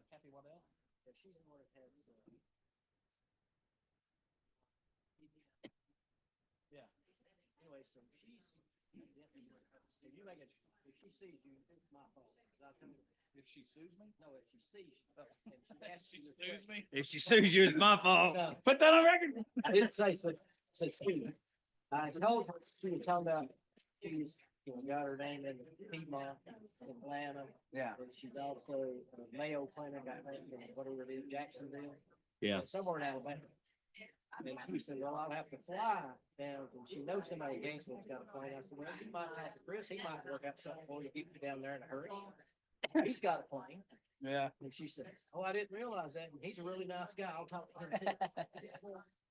Kathy Waddell? Yeah, she's the one that has, yeah. Anyway, so she's, if you make it, if she sees you, it's my fault. 'Cause I told her, If she sues me? no, if she sees you, and she asks She you this sues question. me? If she sues you, it's my fault. No, Put that on record. I didn't say Steve. I told her, she was talking about, she's, got her name in Piedmont, Atlanta. Yeah. And she's also Mayo Clinic, I think, in whatever it is, Jacksonville. Yeah. Somewhere in Alabama. And she said, well, I'll have to fly down, and she knows somebody in Gainesville's got a plane. I said, well, you might have to, Chris, he might work out something for you, get you down there in a hurry. He's got a plane. Yeah. And she said, oh, I didn't realize that. And he's a really nice guy. I'll talk to him too.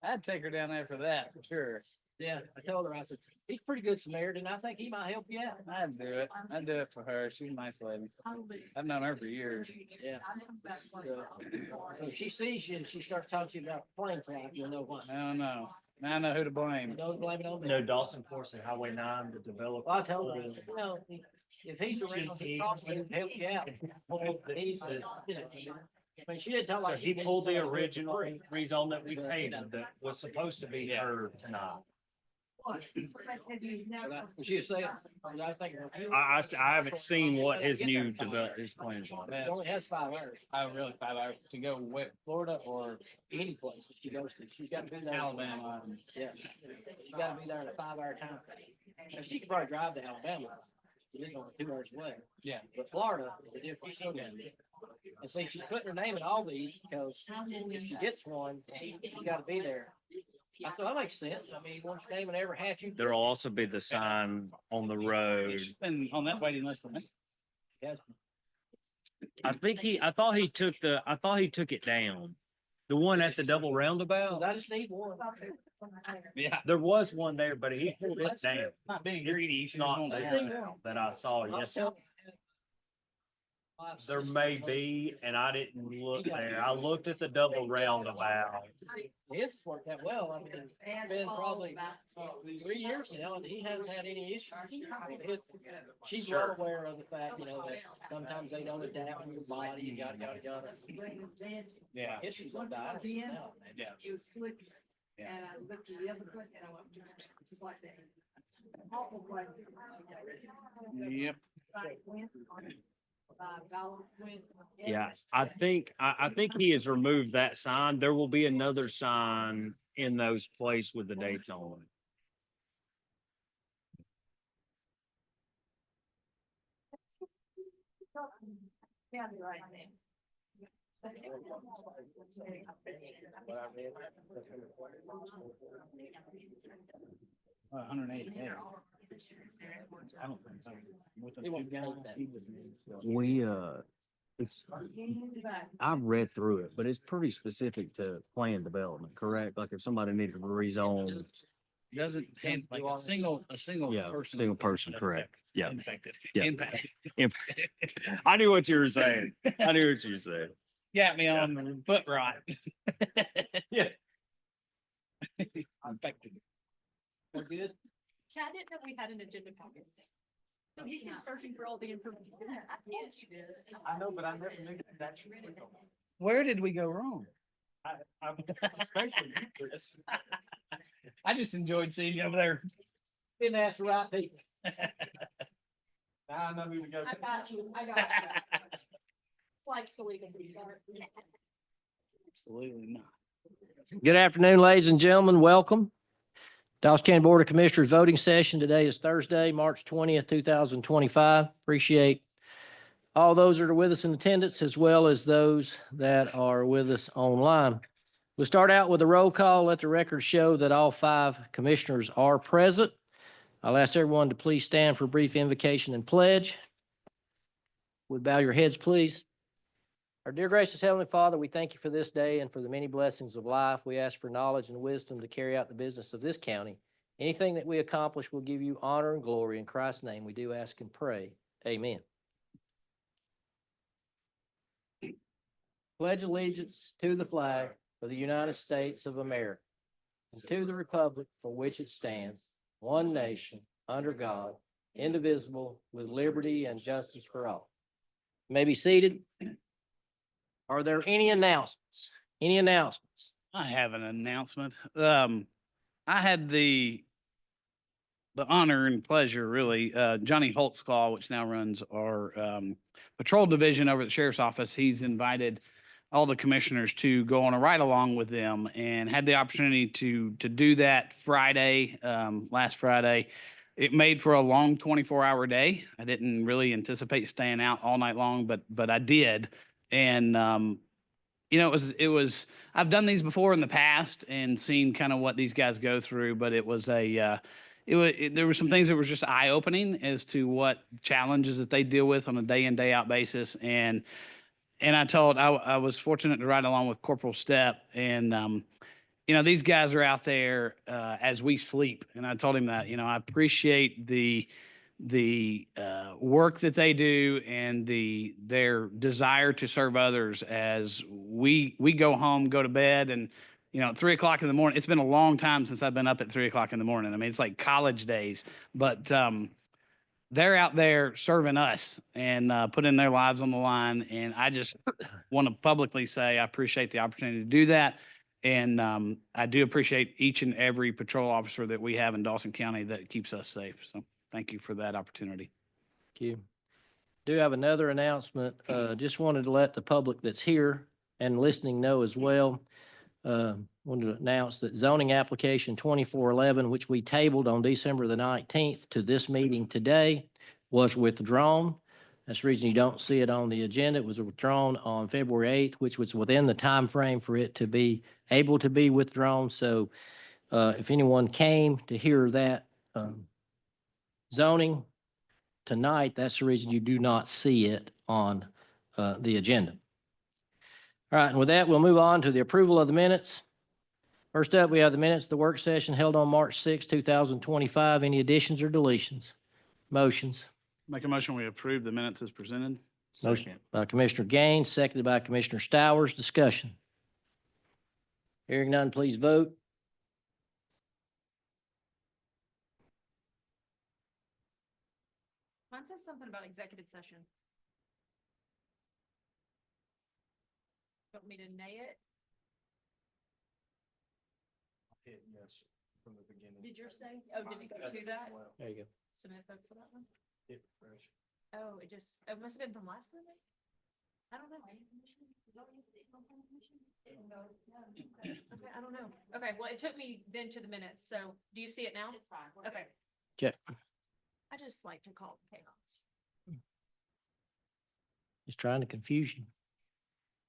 I'd take her down there for that, for sure. Yeah, I told her, I said, he's a pretty good Samaritan. I think he might help you out. I'd do it. I'd do it for her. She's a nice lady. I've known her for years. Yeah. So if she sees you and she starts talking to you about plane flight, you'll know what. I don't know. Now I know who to blame. Don't blame it on me. No, Dawson Force and Highway 9, the developer. Well, I told her, I said, if he's around, he can help you out. He's, I mean, she didn't tell So like. he pulled the original rezone that we tabled that was supposed to be heard tonight. She was saying, I was thinking. I haven't seen what his new his plans are. She only has 5 hours. I really 5 hours to go with Florida or Any place that she goes to, she's got to be there. Alabama. Yeah, she's got to be there in a 5-hour time. And she could probably drive to Alabama. It is only 2 hours away. Yeah. But Florida is a different story. And see, she's putting her name in all these because if she gets one, she's got to be there. I thought that makes sense. I mean, once your name in every hat you. There'll also be the sign on the road. Been on that waiting list for me. Yes. I thought he took it down. The one at the double roundabout. I just need one. Yeah. There was one there, but he pulled it down. Not being greedy. It's not there that I saw. Yes, there may be, and I didn't look there. I looked at the double roundabout. His has worked out well. I mean, it's been probably 3 years now and he hasn't had any issues. She's well aware of the fact, that sometimes they don't adapt to the body, you gotta. Yeah. Issues like that. Yeah. It was slipping. Yeah. And I looked at the other foot and I went, just like that. Yep. Yeah, I think he has removed that sign. There will be another sign in those places with the dates on it. Yeah, you're right. What I read. 180 days. I don't think so. With He won't get that. We, it's, I've read through it, but it's pretty specific to plan development, correct? Like if somebody needed to rezone. Doesn't, and like a single Yeah, person. single person, correct. Yeah. Infected. Yeah. Impact. I knew what you were saying. I knew what you were saying. Got me on the foot right. Yeah. Infected. We're good? Yeah, I didn't know we had an agenda packet. So he's been searching for all the information. I know, but I never knew that. Where did we go wrong? Especially you, Chris. I just enjoyed seeing you over there. Didn't ask the right people. Now I know who to go. I got you. Likes the legal. Absolutely not. Good afternoon, ladies and gentlemen. Welcome. Dallas County Board of Commissioners voting session. Today is Thursday, March 20th, 2025. Appreciate all those that are with us in attendance as well as those that are with us online. We'll start out with a roll call. Let the record show that all 5 commissioners are present. I'll ask everyone to please stand for a brief invocation and pledge. Would bow your heads, please. Our dear gracious Heavenly Father, we thank you for this day and for the many blessings of life. We ask for knowledge and wisdom to carry out the business of this county. Anything that we accomplish will give you honor and glory. In Christ's name, we do ask and pray. Amen. Pledge allegiance to the flag of the United States of America and to the republic for which it stands, one nation, under God, indivisible, with liberty and justice for all. You may be seated. Are there any announcements? Any announcements? I have an announcement. I had the honor and pleasure, really, Johnny Holtzclaw, which now runs our patrol division over at the sheriff's office. He's invited all the commissioners to go on a ride along with them, and had the opportunity to do that Friday, last Friday. It made for a long 24-hour day. I didn't really anticipate staying out all night long, but I did. And it was I've done these before in the past and seen kind of what these guys go through, but it was there were some things that were just eye-opening as to what challenges that they deal with on a day in, day out basis. And I was fortunate to ride along with Corporal Step, and these guys are out there as we sleep. And I told him that, I appreciate the work that they do and their desire to serve others as we go home, go to bed, and at 3 o'clock in the morning. It's been a long time since I've been up at 3 o'clock in the morning. I mean, it's like college days, but they're out there serving us and putting their lives on the line. And I just want to publicly say I appreciate the opportunity to do that. And I do appreciate each and every patrol officer that we have in Dawson County that keeps us safe. So thank you for that opportunity. Thank you. Do have another announcement. Just wanted to let the public that's here and listening know as well. Wanted to announce that zoning application 2411, which we tabled on December the 19th to this meeting today, was withdrawn. That's the reason you don't see it on the agenda. It was withdrawn on February 8th, which was within the time frame for it to be able to be withdrawn. So if anyone came to hear that zoning tonight, that's the reason you do not see it on the agenda. All right, and with that, we'll move on to the approval of the minutes. First up, we have the minutes of the work session held on March 6, 2025. Any additions or deletions? Motions. Make a motion, we approve the minutes as presented. Motion by Commissioner Gaines, seconded by Commissioner Stowers. Discussion. Hearing none, please vote. Mine says something about executive session. Want me to nay it? Yes, from the beginning. Did yours say? Oh, did it go to that? There you go. Submit vote for that one? Hit refresh. Oh, it must have been from last Monday? I don't know. Okay, I don't know. Okay, well, it took me then to the minutes, so do you see it now? It's fine. Okay. Okay. I just like to call it chaos. Just trying to confuse you.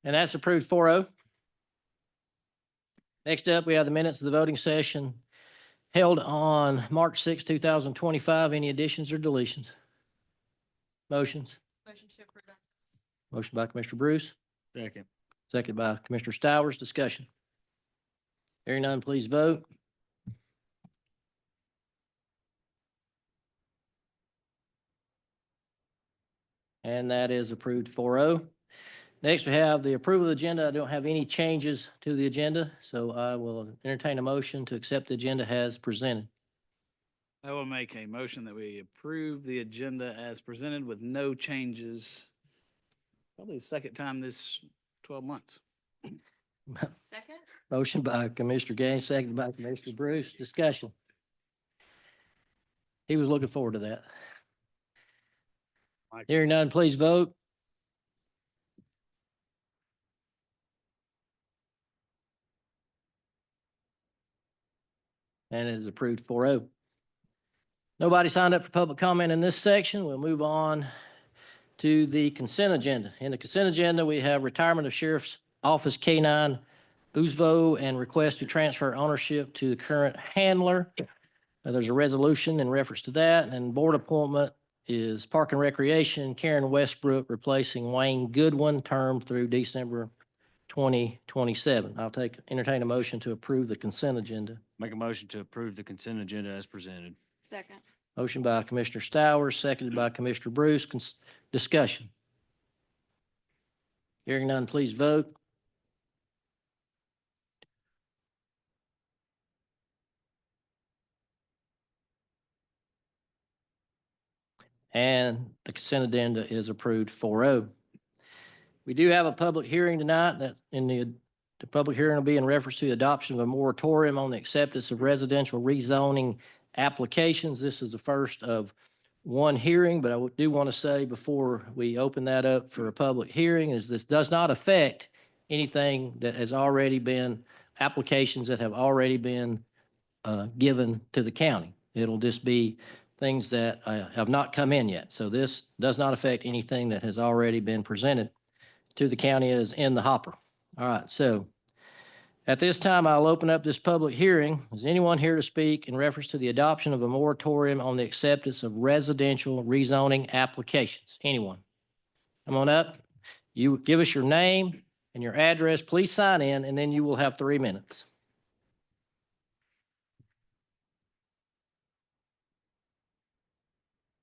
And that's approved 4-0. Next up, we have the minutes of the voting session held on March 6, 2025. Any additions or deletions? Motions. Motion to approve. Motion by Commissioner Bruce, Second. seconded by Commissioner Stowers. Discussion. Hearing none, please vote. And that is approved 4-0. Next, we have the approval of the agenda. I don't have any changes to the agenda, so I will entertain a motion to accept the agenda as presented. I will make a motion that we approve the agenda as presented with no changes. Probably the second time this 12 months. Second? Motion by Commissioner Gaines, seconded by Commissioner Bruce. Discussion. He was looking forward to that. Hearing none, please vote. And it is approved 4-0. Nobody signed up for public comment in this section. We'll move on to the consent agenda. In the consent agenda, we have retirement of Sheriff's Office K-9 Uzvo and request to transfer ownership to the current handler. There's a resolution in reference to that, and board appointment is Park and Recreation, Karen Westbrook replacing Wayne Goodwin, term through December 2027. I'll entertain a motion to approve the consent agenda. Make a motion to approve the consent agenda as presented. Second. Motion by Commissioner Stowers, seconded by Commissioner Bruce. Discussion. Hearing none, please vote. And the consent agenda is approved 4-0. We do have a public hearing tonight that the public hearing will be in reference to the adoption of a moratorium on the acceptance of residential rezoning applications. This is the first of one hearing, but I do want to say before we open that up for a public hearing is this does not affect anything that has already been, applications that have already been given to the county. It'll just be things that have not come in yet. So this does not affect anything that has already been presented to the county as in the hopper. All right, so at this time, I'll open up this public hearing. Is anyone here to speak in reference to the adoption of a moratorium on the acceptance of residential rezoning applications? Anyone? Come on up. You give us your name and your address. Please sign in, and then you will have 3 minutes.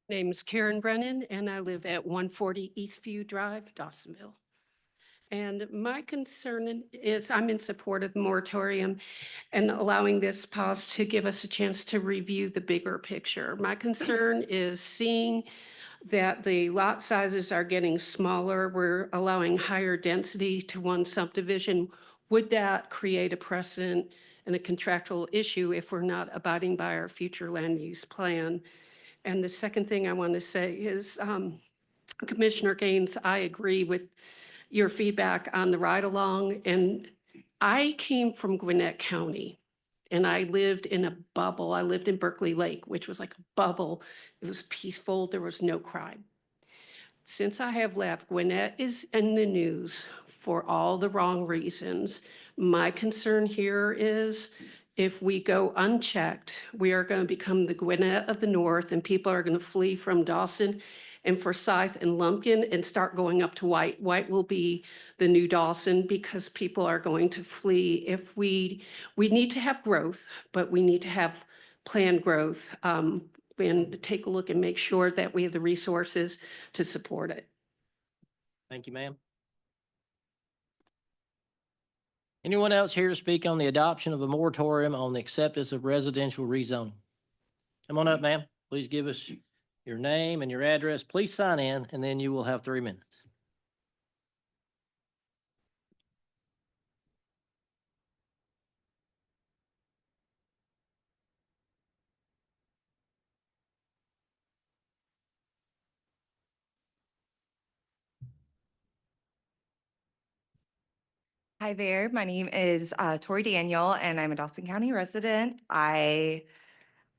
Name is Karen Brennan, and I live at 140 Eastview Drive, Dawsonville. And my concern is I'm in support of the moratorium and allowing this pause to give us a chance to review the bigger picture. My concern is seeing that the lot sizes are getting smaller. We're allowing higher density to one subdivision. Would that create a precedent and a contractual issue if we're not abiding by our future land use plan? And the second thing I want to say is, Commissioner Gaines, I agree with your feedback on the ride-along. And I came from Gwinnett County, and I lived in a bubble. I lived in Berkeley Lake, which was like a bubble. It was peaceful. There was no crime. Since I have left, Gwinnett is in the news for all the wrong reasons. My concern here is if we go unchecked, we are going to become the Gwinnett of the North, and people are going to flee from Dawson and Forsyth and Lumpkin and start going up to White. White will be the new Dawson because people are going to flee. If we need to have growth, but we need to have planned growth and take a look and make sure that we have the resources to support it. Thank you, ma'am. Anyone else here to speak on the adoption of a moratorium on the acceptance of residential rezoning? Come on up, ma'am. Please give us your name and your address. Please sign in, and then you will have 3 minutes. Hi there, my name is Tori Daniel, and I'm a Dawson County resident. I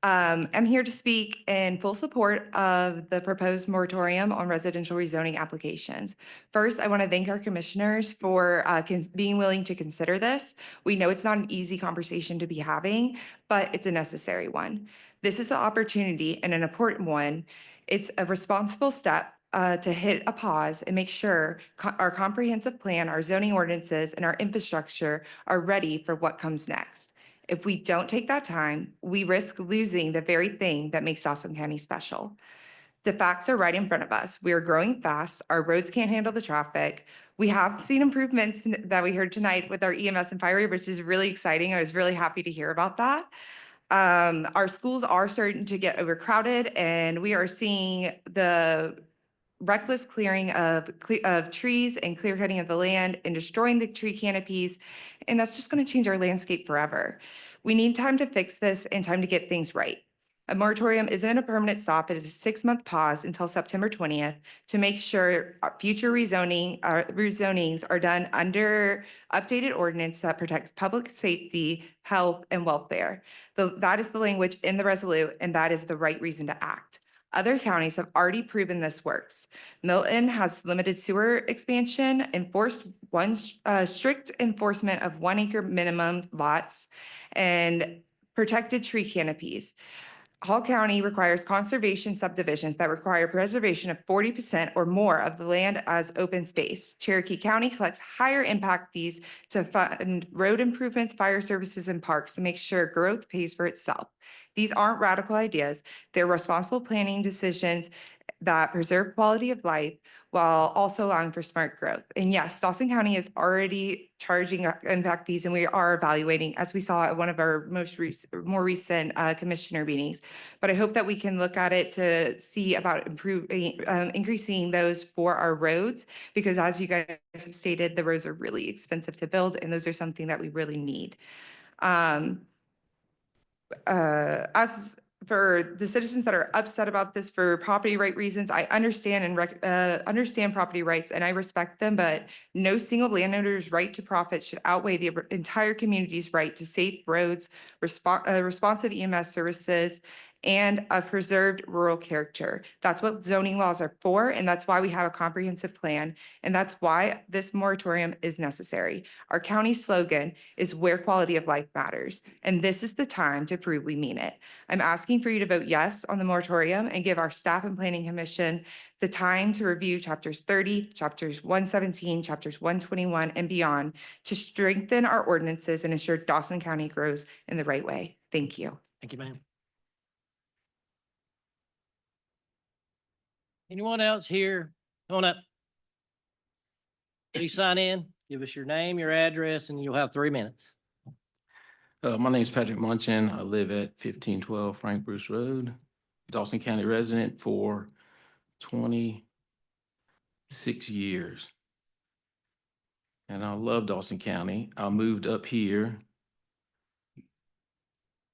am here to speak in full support of the proposed moratorium on residential rezoning applications. First, I want to thank our commissioners for being willing to consider this. We know it's not an easy conversation to be having, but it's a necessary one. This is an opportunity and an important one. It's a responsible step to hit a pause and make sure our comprehensive plan, our zoning ordinances, and our infrastructure are ready for what comes next. If we don't take that time, we risk losing the very thing that makes Dawson County special. The facts are right in front of us. We are growing fast. Our roads can't handle the traffic. We have seen improvements that we heard tonight with our EMS and fire, which is really exciting. I was really happy to hear about that. Our schools are starting to get overcrowded, and we are seeing the reckless clearing of trees and clear cutting of the land and destroying the tree canopies. And that's just going to change our landscape forever. We need time to fix this and time to get things right. A moratorium isn't a permanent stop. It is a 6-month pause until September 20th to make sure our future rezonings are done under updated ordinance that protects public safety, health, and welfare. That is the language in the resolute, and that is the right reason to act. Other counties have already proven this works. Milton has limited sewer expansion, enforced strict enforcement of 1 acre minimum lots, and protected tree canopies. Hall County requires conservation subdivisions that require preservation of 40% or more of the land as open space. Cherokee County collects higher impact fees to fund road improvements, fire services, and parks to make sure growth pays for itself. These aren't radical ideas. They're responsible planning decisions that preserve quality of life while also allowing for smart growth. And yes, Dawson County is already charging impact fees, and we are evaluating, as we saw at one of our more recent commissioner meetings. But I hope that we can look at it to see about increasing those for our roads, because as you guys have stated, the roads are really expensive to build, and those are something that we really need. As for the citizens that are upset about this for property right reasons, I understand and understand property rights, and I respect them, but no single landowner's right to profit should outweigh the entire community's right to safe roads, responsive EMS services, and a preserved rural character. That's what zoning laws are for, and that's why we have a comprehensive plan, and that's why this moratorium is necessary. Our county slogan is where quality of life matters, and this is the time to prove we mean it. I'm asking for you to vote yes on the moratorium and give our staff and planning commission the time to review chapters 30, chapters 117, chapters 121, and beyond to strengthen our ordinances and ensure Dawson County grows in the right way. Thank you. Thank you, ma'am. Anyone else here? Come on up. Please sign in, give us your name, your address, and you'll have 3 minutes. My name is Patrick Munchin. I live at 1512 Frank Bruce Road, Dawson County resident for 26 years. And I love Dawson County. I moved up here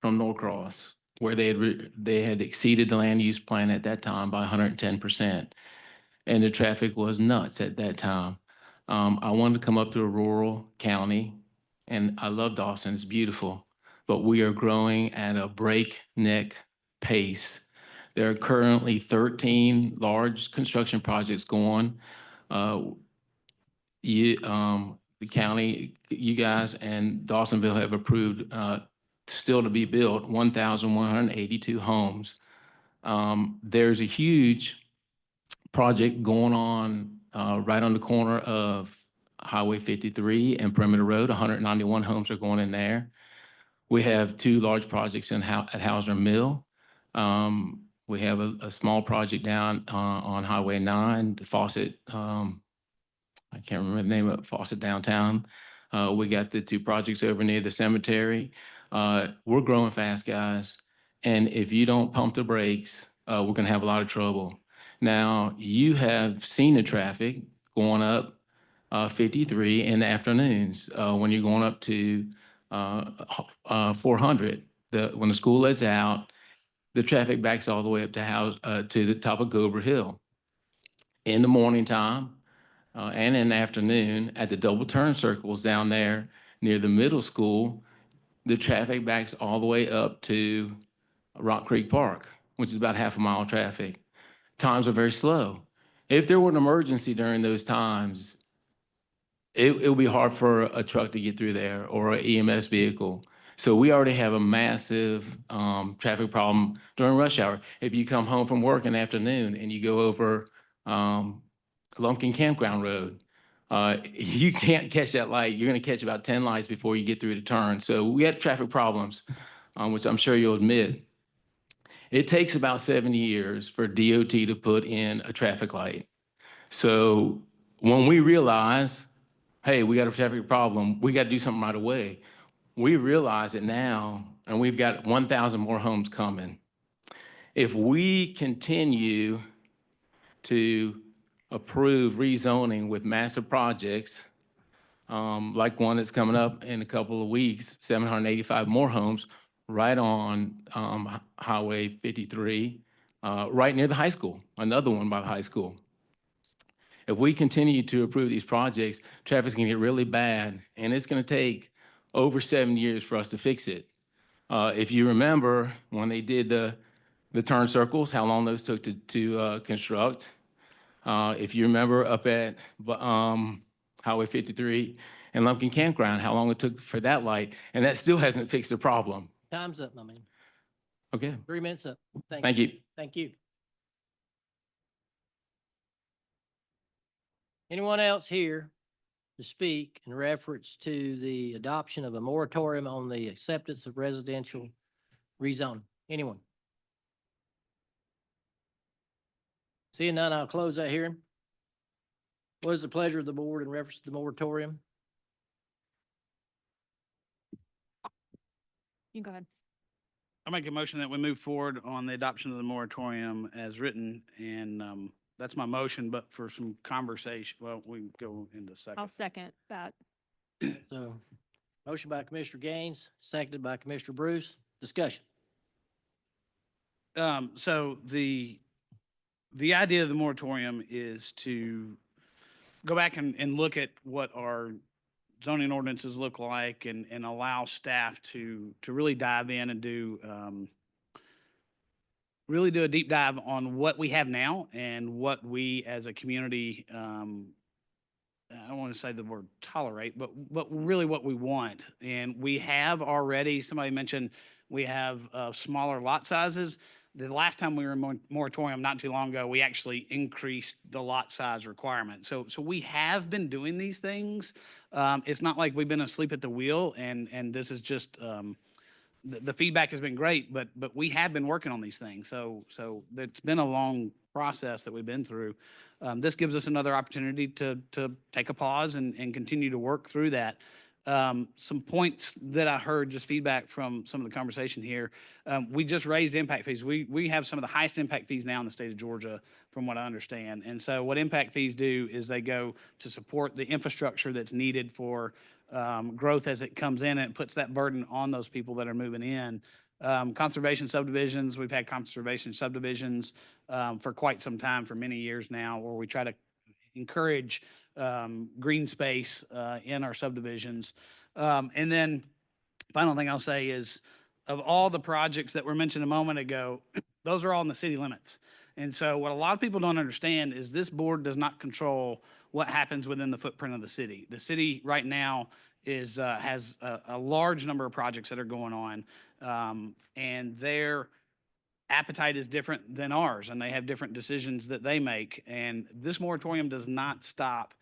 from Norcross, where they had exceeded the land use plan at that time by 110%. And the traffic was nuts at that time. I wanted to come up to a rural county, and I love Dawson, it's beautiful, but we are growing at a breakneck pace. There are currently 13 large construction projects going. The county, you guys and Dawsonville have approved still to be built 1,182 homes. There's a huge project going on right on the corner of Highway 53 and Perimeter Road. 191 homes are going in there. We have 2 large projects at Hauser Mill. We have a small project down on Highway 9, the Fawcett, I can't remember the name of it, Fawcett Downtown. We got the 2 projects over near the cemetery. We're growing fast, guys. And if you don't pump the brakes, we're gonna have a lot of trouble. Now, you have seen the traffic going up 53 in the afternoons when you're going up to 400. When the school lets out, the traffic backs all the way up to the top of Gober Hill. In the morning time and in the afternoon, at the double turn circles down there near the middle school, the traffic backs all the way up to Rock Creek Park, which is about half a mile of traffic. Times are very slow. If there were an emergency during those times, it would be hard for a truck to get through there or an EMS vehicle. So we already have a massive traffic problem during rush hour. If you come home from work in the afternoon and you go over Lumpkin Campground Road, you can't catch that light. You're gonna catch about 10 lights before you get through the turn. So we have traffic problems, which I'm sure you'll admit. It takes about 70 years for DOT to put in a traffic light. So when we realize, hey, we got a traffic problem, we got to do something right away. We realize it now, and we've got 1,000 more homes coming. If we continue to approve rezoning with massive projects, like one that's coming up in a couple of weeks, 785 more homes, right on Highway 53, right near the high school, another one by the high school. If we continue to approve these projects, traffic's gonna get really bad, and it's gonna take over 7 years for us to fix it. If you remember, when they did the turn circles, how long those took to construct. If you remember up at Highway 53 and Lumpkin Campground, how long it took for that light, and that still hasn't fixed the problem. Time's up, my man. Okay, 3 minutes up. thank you. Thank you. Anyone else here to speak in reference to the adoption of a moratorium on the acceptance of residential rezoning? Anyone? Seeing none, I'll close that hearing. What is the pleasure of the board in reference to the moratorium? You go ahead. I make a motion that we move forward on the adoption of the moratorium as written, and that's my motion, but for some conversation, well, we can go into I'll second. second that. So, motion by Commissioner Gaines, seconded by Commissioner Bruce. Discussion. So the idea of the moratorium is to go back and look at what our zoning ordinances look like and allow staff to really dive in and really do a deep dive on what we have now and what we as a community, I don't want to say the word tolerate, but really what we want. And we have already, somebody mentioned, we have smaller lot sizes. The last time we were in moratorium, not too long ago, we actually increased the lot size requirement. So we have been doing these things. It's not like we've been asleep at the wheel, and this is just the feedback has been great, but we have been working on these things. So it's been a long process that we've been through. This gives us another opportunity to take a pause and continue to work through that. Some points that I heard, just feedback from some of the conversation here. We just raised impact fees. We have some of the highest impact fees now in the state of Georgia, from what I understand. And so what impact fees do is they go to support the infrastructure that's needed for growth as it comes in, and it puts that burden on those people that are moving in. Conservation subdivisions, we've had conservation subdivisions for quite some time, for many years now, where we try to encourage green space in our subdivisions. And then final thing I'll say is, of all the projects that were mentioned a moment ago, those are all in the city limits. And so what a lot of people don't understand is this board does not control what happens within the footprint of the city. The city right now has a large number of projects that are going on, and their appetite is different than ours, and they have different decisions that they make. And this moratorium does not stop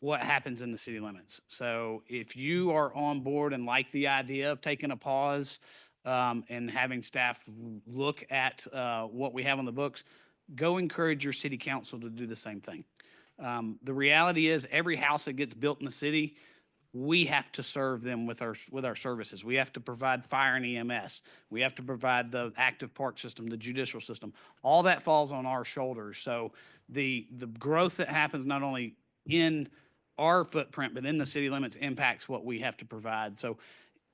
what happens in the city limits. So if you are on board and like the idea of taking a pause and having staff look at what we have on the books, go encourage your city council to do the same thing. The reality is, every house that gets built in the city, we have to serve them with our services. We have to provide fire and EMS. We have to provide the active park system, the judicial system. All that falls on our shoulders. So the growth that happens not only in our footprint, but in the city limits, impacts what we have to provide. So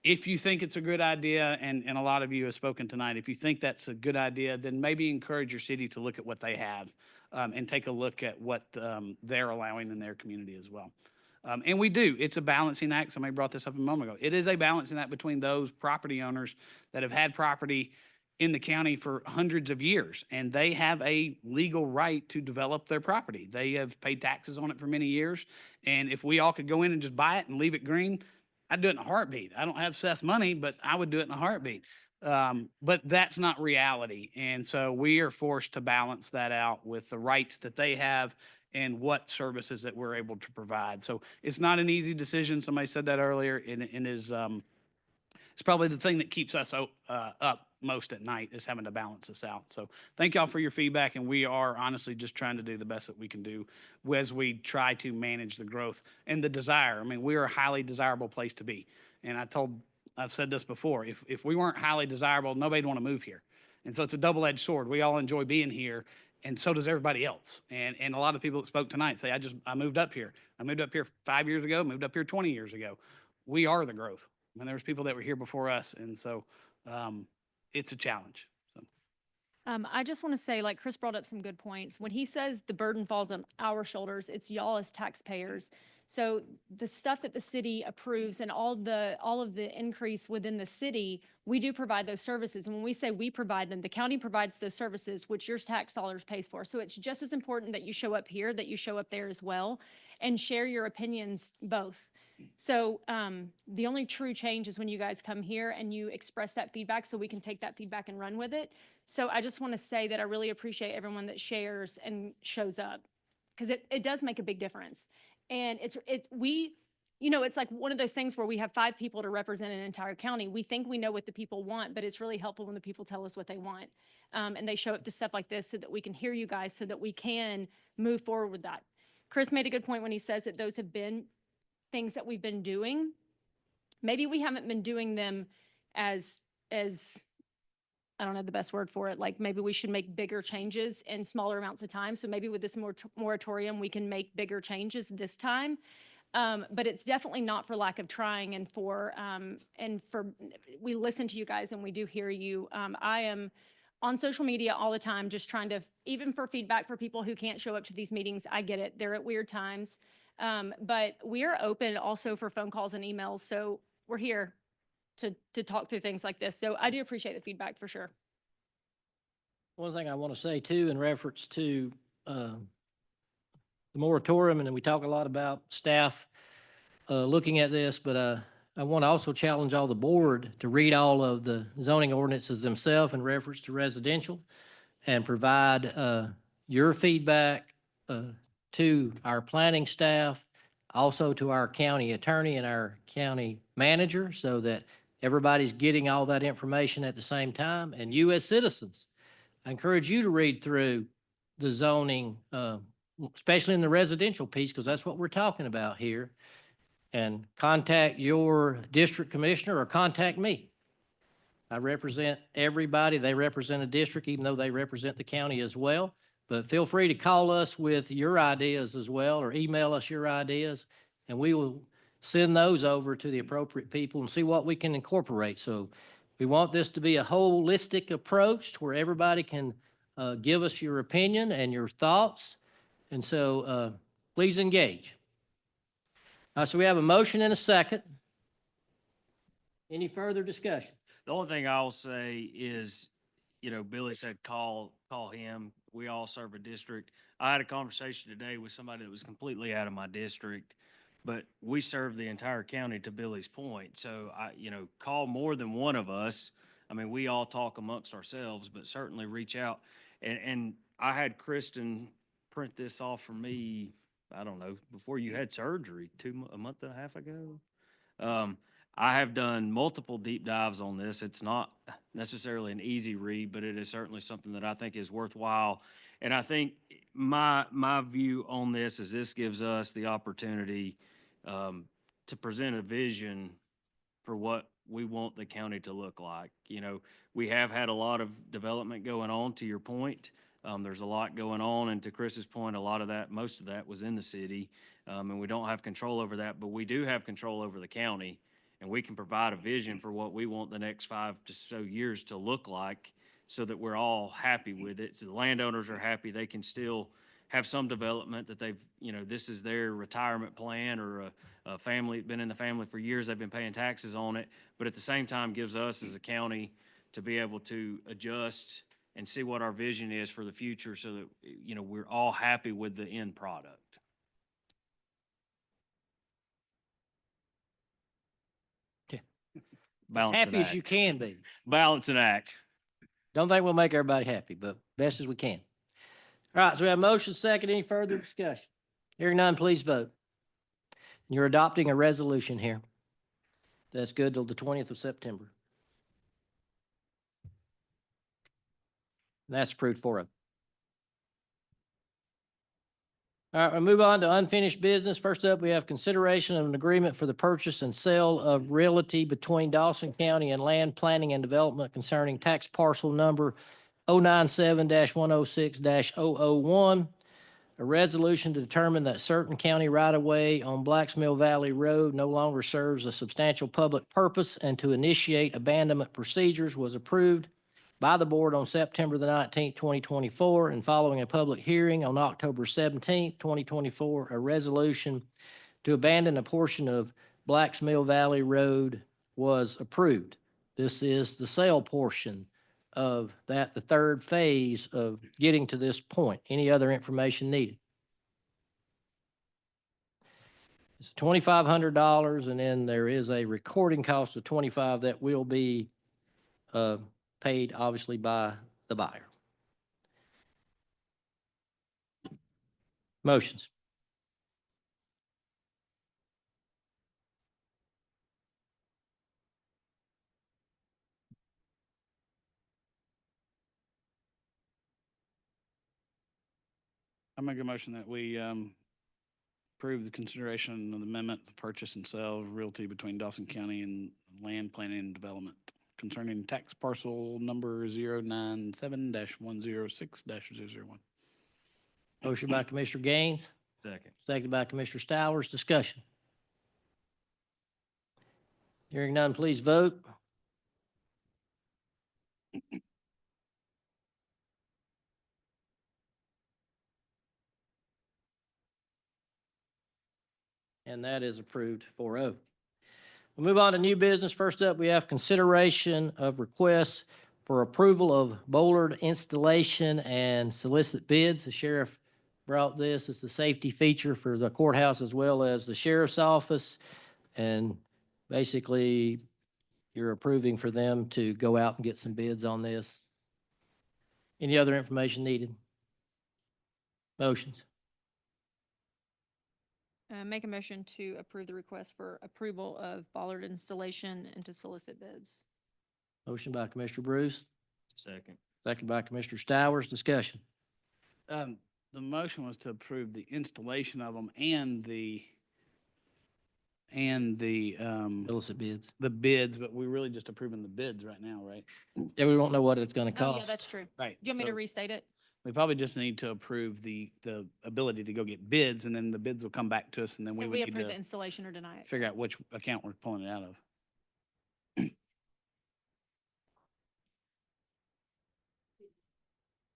if you think it's a good idea, and a lot of you have spoken tonight, if you think that's a good idea, then maybe encourage your city to look at what they have and take a look at what they're allowing in their community as well. And we do. It's a balancing act. Somebody brought this up a moment ago. It is a balancing act between those property owners that have had property in the county for hundreds of years, and they have a legal right to develop their property. They have paid taxes on it for many years, and if we all could go in and just buy it and leave it green, I'd do it in a heartbeat. I don't have Seth's money, but I would do it in a heartbeat. But that's not reality, and so we are forced to balance that out with the rights that they have and what services that we're able to provide. So it's not an easy decision. Somebody said that earlier, and it's probably the thing that keeps us up most at night, is having to balance this out. So thank y'all for your feedback, and we are honestly just trying to do the best that we can do as we try to manage the growth and the desire. I mean, we are a highly desirable place to be. And I've said this before, if we weren't highly desirable, nobody'd want to move here. And so it's a double-edged sword. We all enjoy being here, and so does everybody else. And a lot of people that spoke tonight say, I moved up here. I moved up here 5 years ago, moved up here 20 years ago. We are the growth. I mean, there was people that were here before us, and so it's a challenge. So. I just want to say, like Chris brought up some good points. When he says the burden falls on our shoulders, it's y'all as taxpayers. So the stuff that the city approves and all of the increase within the city, we do provide those services. And when we say we provide them, the county provides those services, which your tax dollars pays for. So it's just as important that you show up here, that you show up there as well, and share your opinions both. So the only true change is when you guys come here and you express that feedback, so we can take that feedback and run with it. So I just want to say that I really appreciate everyone that shares and shows up, because it does make a big difference. And you know, it's like one of those things where we have 5 people to represent an entire county. We think we know what the people want, but it's really helpful when the people tell us what they want. And they show up to stuff like this so that we can hear you guys, so that we can move forward with that. Chris made a good point when he says that those have been things that we've been doing. Maybe we haven't been doing them as I don't know the best word for it. Like maybe we should make bigger changes in smaller amounts of time. So maybe with this moratorium, we can make bigger changes this time. But it's definitely not for lack of trying, and for we listen to you guys and we do hear you. I am on social media all the time, just trying to, even for feedback for people who can't show up to these meetings. I get it. They're at weird times. But we are open also for phone calls and emails. So we're here to talk through things like this. So I do appreciate the feedback for sure. One thing I want to say too, in reference to the moratorium, and we talk a lot about staff looking at this, but I want to also challenge all the board to read all of the zoning ordinances themselves in reference to residential and provide your feedback to our planning staff, also to our county attorney and our county manager, so that everybody's getting all that information at the same time. And you as citizens, I encourage you to read through the zoning, especially in the residential piece, because that's what we're talking about here. And contact your district commissioner or contact me. I represent everybody. They represent a district, even though they represent the county as well. But feel free to call us with your ideas as well, or email us your ideas, and we will send those over to the appropriate people and see what we can incorporate. So we want this to be a holistic approach to where everybody can give us your opinion and your thoughts. And so please engage. So we have a motion and a second. Any further discussion? The only thing I'll say is, you know, Billy said call him. We all serve a district. I had a conversation today with somebody that was completely out of my district, but we serve the entire county, to Billy's point. So call more than one of us. I mean, we all talk amongst ourselves, but certainly reach out. And I had Kristen print this off for me, I don't know, before you had surgery, a month and a half ago. I have done multiple deep dives on this. It's not necessarily an easy read, but it is certainly something that I think is worthwhile. And I think my view on this is this gives us the opportunity to present a vision for what we want the county to look like. You know, we have had a lot of development going on, to your point. There's a lot going on, and to Chris's point, most of that was in the city, and we don't have control over that, but we do have control over the county, and we can provide a vision for what we want the next 5 to so years to look like, so that we're all happy with it. So the landowners are happy. They can still have some development that they've, this is their retirement plan, or a family, been in the family for years, they've been paying taxes on it, but at the same time gives us as a county to be able to adjust and see what our vision is for the future, so that, we're all happy with the end product. Yeah. Balance and Happy as you act. can be. Balance and act. Don't think we'll make everybody happy, but best as we can. All right, so we have motion second. Any further discussion? Hearing none, please vote. You're adopting a resolution here. That's good till the 20th of September. And that's approved 4-0. All right, we'll move on to unfinished business. First up, we have consideration of an agreement for the purchase and sale of realty between Dawson County and Land Planning and Development concerning tax parcel number 097-106-001. A resolution to determine that certain county right-of-way on Blacks Mill Valley Road no longer serves a substantial public purpose, and to initiate abandonment procedures was approved by the board on September the 19th, 2024, and following a public hearing on October 17th, 2024, a resolution to abandon a portion of Blacks Mill Valley Road was approved. This is the sale portion of that, the third phase of getting to this point. Any other information needed? It's $2,500, and then there is a recording cost of $25 that will be paid obviously by the buyer. Motions. I make a motion that we approve the consideration of the amendment, the purchase and sale of realty between Dawson County and Land Planning and Development concerning tax parcel number 097-106-001. Motion by Commissioner Gaines, Second. seconded by Commissioner Stowers. Discussion. Hearing none, please vote. And that is approved 4-0. We'll move on to new business. First up, we have consideration of requests for approval of bollard installation and solicit bids. The sheriff brought this. It's a safety feature for the courthouse as well as the sheriff's office. And basically, you're approving for them to go out and get some bids on this. Any other information needed? Motions? Make a motion to approve the request for approval of bollard installation and to solicit bids. Motion by Commissioner Bruce, Second. second by Commissioner Stowers. Discussion. The motion was to approve the installation of them and the Solicit bids. the bids, but we're really just approving the bids right now, right? Yeah, we don't know what it's gonna Oh, yeah, cost. that's true. Right. Do you want me to So restate it? we probably just need to approve the ability to go get bids, and then the bids will come back to us, and then we Can would we need approve the to installation or deny it? figure out which account we're pulling it out of.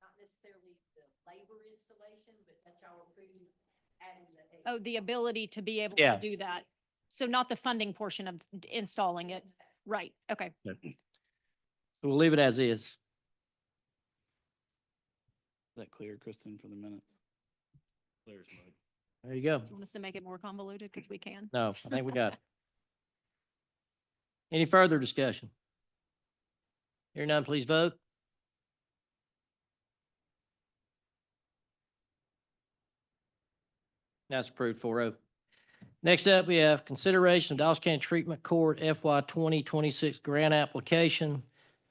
Not necessarily the labor installation, but that y'all approved adding the. Oh, the ability to be able Yeah. to do that. So not the funding portion of installing it. Right, okay. We'll leave it as is. Is that clear, Kristen, for the minutes? Clear as mud. There you go. Do you want us to make it more convoluted? Because we can. No, I think we got it. Any further discussion? Hearing none, please vote. That's approved 4-0. Next up, we have consideration of Dawson County Treatment Court FY 2026 grant application.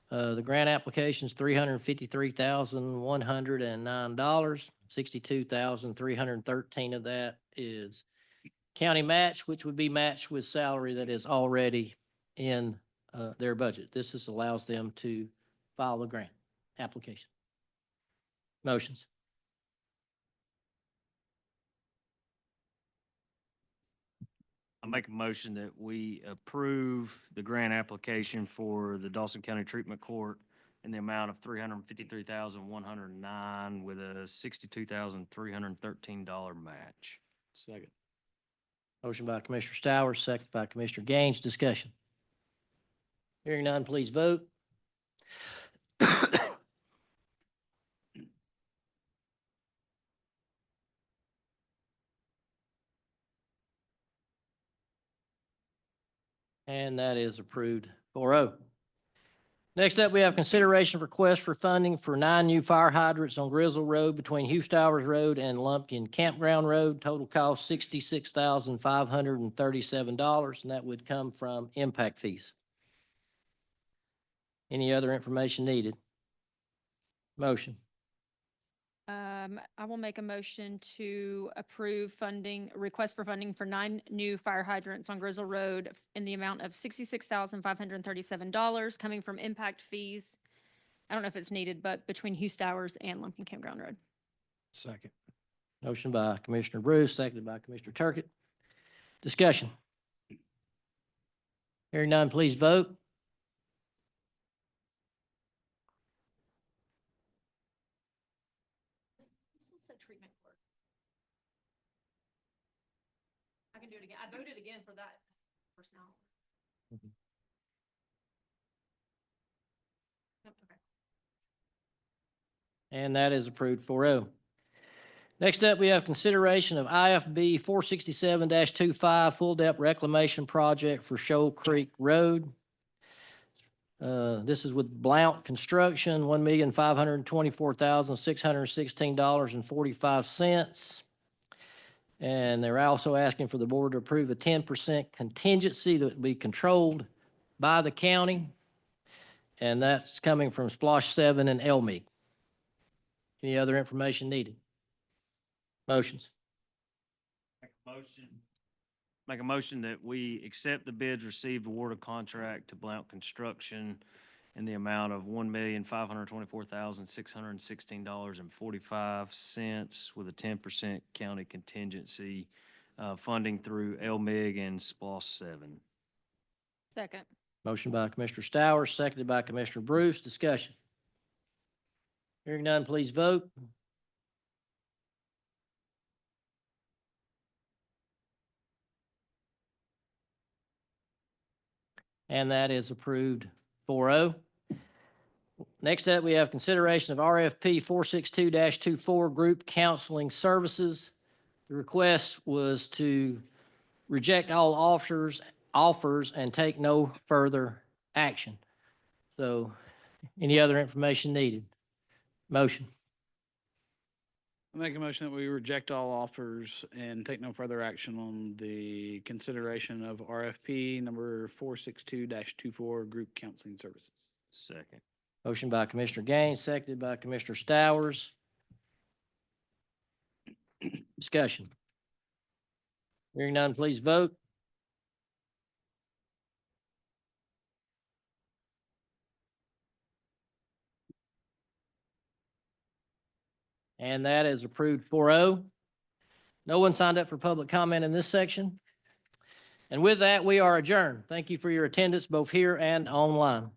The grant application is $353,109. $62,313 of that is county match, which would be matched with salary that is already in their budget. This just allows them to file a grant application. Motions. I make a motion that we approve the grant application for the Dawson County Treatment Court in the amount of $353,109 with a $62,313 match. Second. Motion by Commissioner Stowers, second by Commissioner Gaines. Discussion. Hearing none, please vote. And that is approved 4-0. Next up, we have consideration of request for funding for 9 new fire hydrants on Grizzle Road between Hugh Stowers Road and Lumpkin Campground Road. Total cost $66,537, and that would come from impact fees. Any other information needed? Motion. I will make a motion to approve funding, request for funding for 9 new fire hydrants on Grizzle Road in the amount of $66,537 coming from impact fees. I don't know if it's needed, but between Hugh Stowers and Lumpkin Campground Road. Second. Motion by Commissioner Bruce, seconded by Commissioner Turkett. Discussion. Hearing none, please vote. This is a treatment court. I can do it again. I voted again for that personnel. Mhm. Yep, okay. And that is approved 4-0. Next up, we have consideration of IFB 467-25 full depth reclamation project for Shoal Creek Road. This is with Blount Construction, $1,524,616.45. And they're also asking for the board to approve a 10% contingency that would be controlled by the county. And that's coming from Splosh 7 and Elmeek. Any other information needed? Motions. Make a motion that we accept the bids received, award a contract to Blount Construction in the amount of $1,524,616.45 with a 10% county contingency funding through LMIG and SPOS 7. Second. Motion by Commissioner Stowers, seconded by Commissioner Bruce. Discussion. Hearing none, please vote. And that is approved 4-0. Next up, we have consideration of RFP 462-24 Group Counseling Services. The request was to reject all offers and take no further action. So any other information needed? Motion. I make a motion that we reject all offers and take no further action on the consideration of RFP number 462-24 Group Counseling Services. Second. Motion by Commissioner Gaines, seconded by Commissioner Stowers. Discussion. Hearing none, please vote. And that is approved 4-0. No one signed up for public comment in this section. And with that, we are adjourned. Thank you for your attendance both here and online.